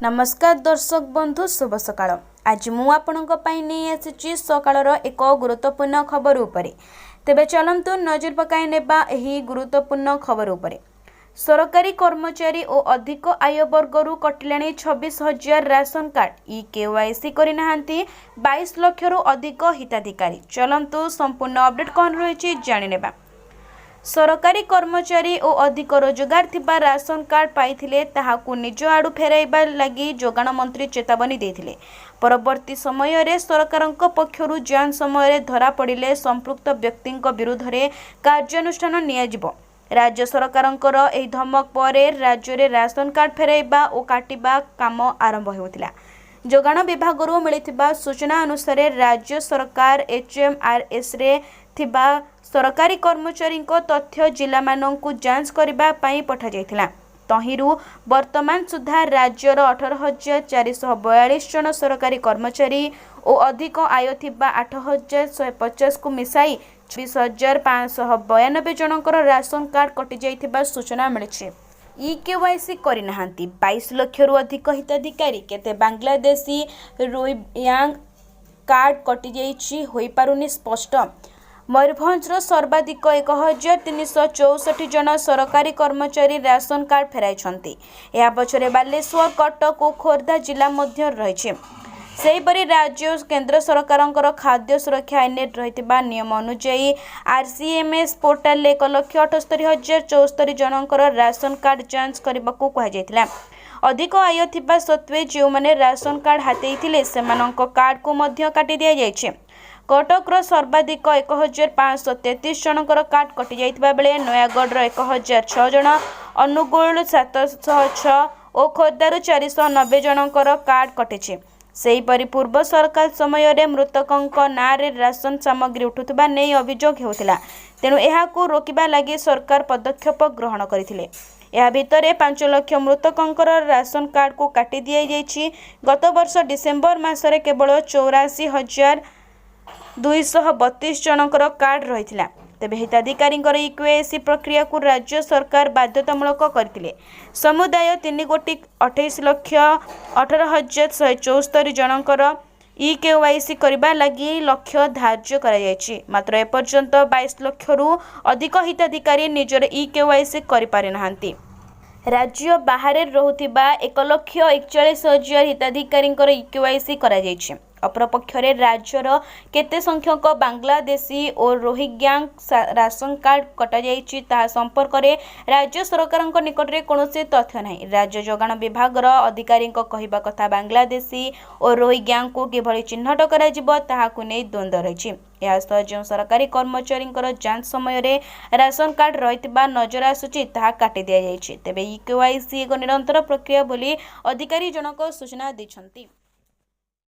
नमस्कार दर्शक बंधु शुभ सकाळ। आज मु आपणक पई नै आसी सकाळर एक गुरुत्वपूर्ण खबर उपरे। तेबे चलंतु नजर पकाई नेबा एही गुरुत्वपूर्ण खबर उपरे। सरकारी कर्मचारी और अधिक आय वर्गरू कटिलाणी 26,000 राशन कार्ड। केवाईसी करिनाहांती 22 लाख रु अधिक हिताधिकारी। चलंतु संपूर्ण अपडेट कौन रही जानि नेबा। सरकारी कर्मचारी और अधिक रोजगार थिबा राशन कार्ड पाइथिले ताहाकु निज आडू फेराइबा लगी जोगाण मंत्री चेतावनी देथिले। परवर्ती समय रे सरकारक पक्षरु जांच समय रे धरा पड़िले संपृक्त व्यक्तिंक विरुद्ध रे कार्यानुष्ठान नियाजिबो। राज्य सरकारंकर एही धमक परे राज्य रे राशन कार्ड फेराइबा और काटिबा काम आरंभ होउतिला। जोगाण विभागरू मिलिथिबा सूचना अनुसार राज्य सरकार एचएमआरएस रे थिबा सरकारी कर्मचारी तथ्य जिला मानू जांच करने पठा जाइथिला। तहिरू वर्तमान सुधा राज्यर 18,442 जन सरकारी कर्मचारी और अधिक आय थिबा 8,150 को मिसाई 26,592 जनकर राशन कार्ड कटि जाइथिबा सूचना मिली। केवाईसी करिनाहांती 22 लाख रु अधिक हिताधिकारी। केते बांग्लादेशी रोहिंग्या कार्ड कटि जाइछि होई पारुनी स्पष्ट। मयूरभंजर सर्वाधिक 1,364 जन सरकारी कर्मचारी राशन कार्ड फेराइछन्ति। या पछरे बालेश्वर, कटक और खोर्धा जिला मध्य रहिछि। सेहीपरि राज्य और केंद्र सरकारंकर खाद्य सुरक्षा आईन रहितिबा नियम अनुसार आरसीएमएस पोर्टाल 1,78,074 जनकर राशन कार्ड जांच करबाकू कहा जायतिला। अधिक आय थिबा सत्वे जो माने राशन कार्ड हातेइथिले सेमानंक कार्ड को मध्य काटि दिया जायछि। कटकर सर्वाधिक 1,533 जनकर कार्ड कटि जाइतिबा बेले नयागढ़ 1,006 जन, अनुगुल 706 और खोर्धारू 490 जनकर कार्ड कटिछि। सेहीपरि पूर्व सरकार समय रे मृतकंक नारे राशन सामग्री उठुथिबा नै अभियोग हेउथिला। तेणु एहाकू रोकिबा लागि सरकार पदक्षेप ग्रहण करथिले। या भितरे 5 लाख मृतकंकर राशन कार्ड को काटि दिया जाइछि। गत वर्ष डिसेंबर मासरे केवल 84,232 जनकर कार्ड रहिथिला। तेबे हिताधिकारी केवाईसी प्रक्रिया को राज्य सरकार बाध्यतामूलक करथिले। समुदाय 3,28,18,174 जनकर केवाईसी करबा लागि लक्ष्य धार्य करा जायछि। मात्र एपर्यंत 22 लाख रु अधिक हिताधिकारी निजर केवाईसी करि पारि नाहांती। राज्य बाहर रहुथिबा 1,41,000 हिताधिकारी केवाईसी करा जायछि। अपरपक्षरे राज्यर केते संख्यक बांग्लादेशी और रोहिंग्या राशन कार्ड कटा जाइछि ताहा संपर्क रे राज्य सरकारक निकट रे कोनोसी तथ्य नाही। राज्य जोगाण विभाग अधिकारी कहिबा कथा बांग्लादेशी और रोहिंग्या को किभଳି चिन्हट करा जिवो ताहाकु नै द्वंद्व रहिछि। यासह जो सरकारी कर्मचारी जांच समय रे राशन कार्ड रहितबा नजर आसुछि ताहा काटि दिया जाइछि। तेबे केवाईसी एक निरंतर प्रक्रिया बोली अधिकारी जनक सूचना दैछन्ति।